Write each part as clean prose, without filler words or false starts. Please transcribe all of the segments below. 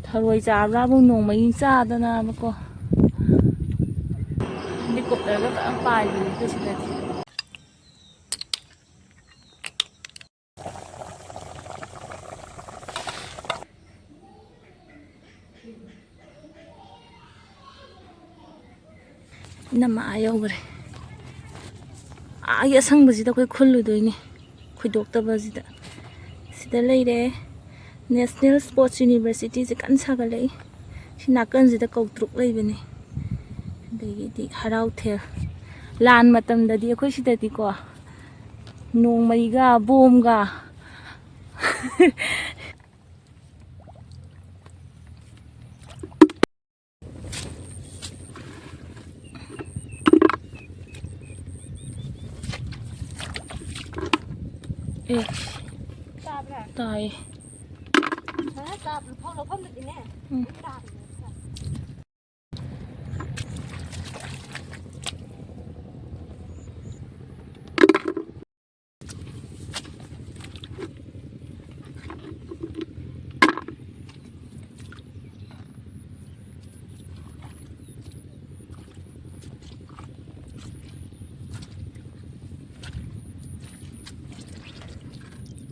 ꯊꯔꯣꯏ ꯆꯥꯕ꯭ꯔꯥꯕꯨ ꯅꯣꯡꯃꯩ ꯆꯥꯗꯅꯕꯀꯣ ꯍꯦꯂꯤꯀꯣꯞꯇꯔꯒ ꯐꯖꯅ ꯄꯥꯏꯕꯅꯦ ꯑꯩꯈꯣꯏ ꯁꯤꯗꯗꯤ. ꯏꯅꯝꯃ ꯌꯧꯈ꯭ꯔꯦ. ꯑꯁꯪꯕꯁꯤꯗ ꯑꯩꯈꯣꯏ ꯈꯨꯜꯂꯨꯗꯣꯏꯅꯦ ꯈꯣꯏꯗꯣꯛꯇꯕꯁꯤꯗ. ꯁꯤꯗ ꯂꯩꯔꯦ. ꯅꯦꯁꯅꯦꯜ ꯁ꯭ꯄꯣꯔꯠꯁ ꯌꯨꯅꯤꯚꯔꯁꯤꯇꯤꯁꯦ ꯀꯟꯅ ꯁꯥꯒꯠꯂꯛꯏ. ꯁꯤ ꯅꯥꯀꯟꯁꯤꯗ ꯀꯧꯇ꯭ꯔꯨꯛ ꯂꯩꯕꯅꯦ. ꯑꯗꯒꯤꯗꯤ ꯍꯔꯥꯎꯊꯦꯜ. ꯂꯥꯟ ꯃꯇꯝꯗꯗꯤ ꯑꯩꯈꯣই ꯁꯤꯗꯗꯤꯀꯣ ꯅꯣꯡꯃꯩꯒ ꯕꯣꯝꯒ ꯇꯥꯏꯌꯦ.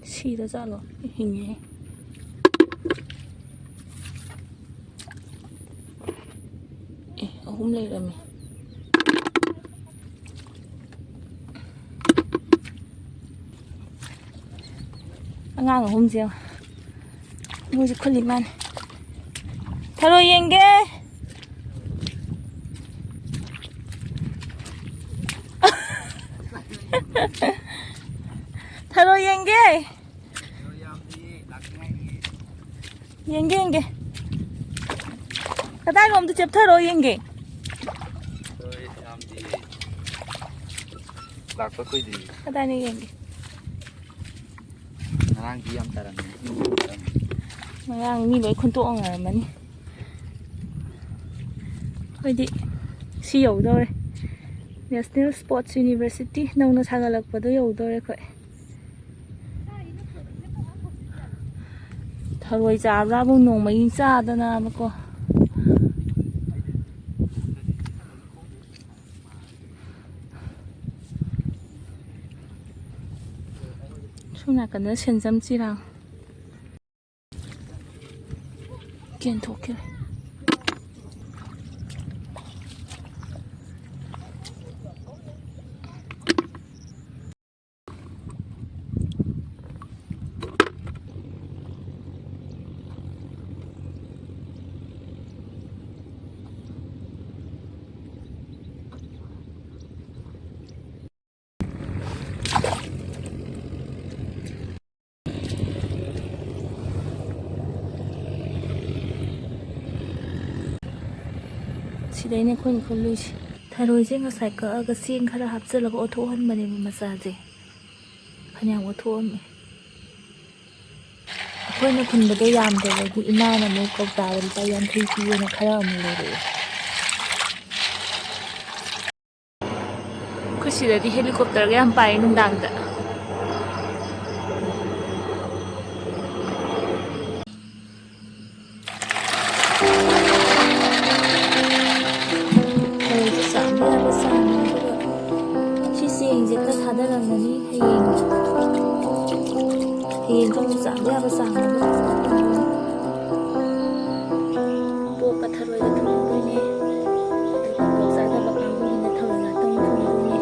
시다 잘라 흰게 ꯑꯍꯨꯝ ꯂꯩꯔꯝꯃꯤ. ꯑꯉꯥꯡ ꯑꯍꯨꯝꯁꯦ ꯃꯣꯏꯁꯦ ꯈꯨꯜꯂꯤ ꯃꯥꯅꯤ. ꯊꯔꯣꯏ ꯌꯦꯡꯒꯦ. ꯊꯔꯣꯏ ꯌꯦꯡꯒꯦ. ꯌꯦꯡꯒꯦ. ꯀꯗꯥꯏꯔꯣꯝꯗ ꯆꯦꯞꯊꯔꯣ ꯌꯦꯡꯒꯦ. ꯂꯥꯛꯄ ꯀꯨꯏꯗ꯭ꯔꯤ. ꯀꯗꯥꯏꯅ ꯌꯦꯡꯒꯦ. ꯉꯔꯥꯡꯗꯤ ꯌꯥꯝ ꯇꯥꯔꯝꯃꯦ. ꯉꯔꯥꯡ ꯃꯤ ꯂꯣꯏ ꯈꯨꯟꯇꯣꯛꯅꯔꯝꯃꯅꯤ. ꯑꯩꯈꯣꯏꯗꯤ ꯁꯤ ꯌꯧꯗꯧꯔꯦ. ꯅꯦꯁꯅꯦꯜ ꯁ꯭ꯄꯣꯔꯠꯁ ꯌꯨꯅꯤꯚꯔꯁꯤꯇꯤ ꯅꯧꯅ ꯁꯥꯒꯠꯂꯛꯄꯗꯣ ꯌꯧꯗꯧꯔꯦ ꯑꯩꯈꯣꯏ. ꯊꯔꯣꯏ ꯆꯥꯕ꯭ꯔꯥꯕꯨ ꯅꯣꯡꯃꯩ ꯆꯥꯗꯅꯕꯀꯣ. ꯁꯣꯝ ꯅꯥꯀꯟꯗ ꯁꯦꯟꯖꯝ ꯆꯤꯔꯥꯡ ꯀꯦꯟꯊꯣꯛꯈꯤꯔꯦ. ꯁꯤꯗꯩꯅꯦ ꯑꯩꯈꯣꯏꯅ ꯈꯨꯜꯂꯨꯏꯁꯦ. ꯊꯔꯣꯏꯁꯦ ꯉꯁꯥꯏ ꯀꯛꯑꯒ ꯆꯦꯡ ꯈꯔ ꯍꯥꯞꯆꯤꯜꯂꯒ ꯑꯣꯠꯊꯣꯛꯍꯟꯕꯅꯦꯕ ꯃꯆꯥꯁꯦ. ꯐꯅꯌꯥꯝ ꯑꯣꯠꯊꯣꯛꯑꯝꯃꯦ. ꯑꯩꯈꯣꯏꯅ ꯈꯨꯟꯕꯗꯣ ꯌꯥꯝꯗꯕꯒꯤ ꯏꯃꯥꯅ ꯑꯃꯨꯛ ꯀꯧꯇꯥꯗ ꯂꯨꯄꯥ 50 ꯄꯤꯌꯦꯅ ꯈꯔ ꯑꯃꯨꯛ ꯂꯩꯔꯛꯑꯦ. ꯑꯩꯈꯣꯏ ꯁꯤꯗꯗꯤ ꯍꯦꯂꯤꯀꯣꯞꯇꯔꯒ ꯌꯥꯝ ꯄꯥꯏ ꯅꯨꯡꯗꯥꯡꯗ. ꯊꯔꯣꯏꯁꯦ ꯆꯥꯝꯕ ꯌꯥꯕ ꯆꯥꯝꯃꯦ. ꯑꯗꯨꯒ ꯁꯤ ꯆꯦꯡꯁꯦ ꯈꯔ ꯊꯥꯗꯔꯝꯃꯅꯤ. ꯍꯌꯦꯡꯁꯨ ꯑꯃꯨꯛ ꯆꯥꯝꯕ ꯌꯥꯕ ꯆꯥꯝꯃꯒ ꯄꯣꯛꯀ ꯊꯔꯣꯏꯒ ꯊꯣꯡꯗꯣꯏꯅꯦ. ꯑꯗꯨꯒ ꯄꯣꯛ ꯆꯥꯗꯕ ꯀꯥꯡꯕꯨꯒꯤꯅ ꯊꯔꯣꯏ ꯉꯥꯛꯇꯪ ꯊꯣꯡꯗꯣꯏꯅꯦ.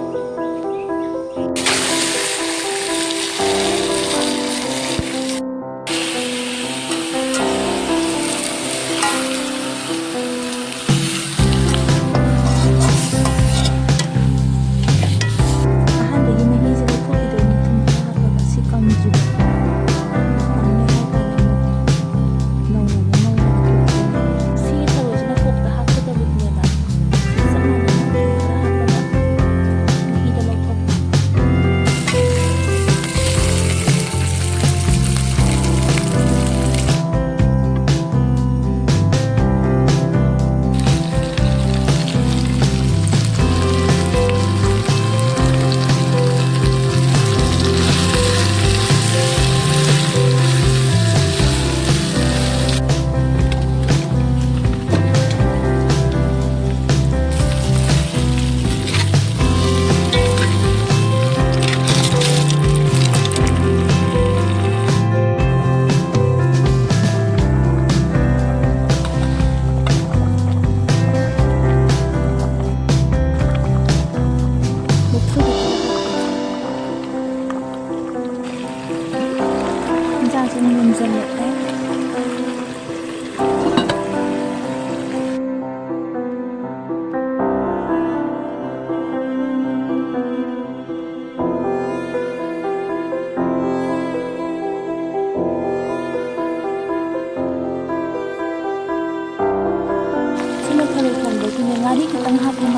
ꯑꯍꯥꯟꯕꯒꯤ ꯃꯍꯤꯁꯦ ꯂꯧꯊꯣꯛꯈꯤꯗꯣꯏꯅꯦ ꯊꯨꯝ ꯈꯔ ꯍꯥꯞꯄꯒ. ꯁꯤ ꯀꯪꯗ꯭ꯔꯤꯕ ꯀꯪꯉꯦ ꯍꯥꯏꯇꯥꯔꯦ. ꯃꯁꯥꯗꯤ ꯈꯤꯇꯪ ꯍꯥꯞꯄꯨ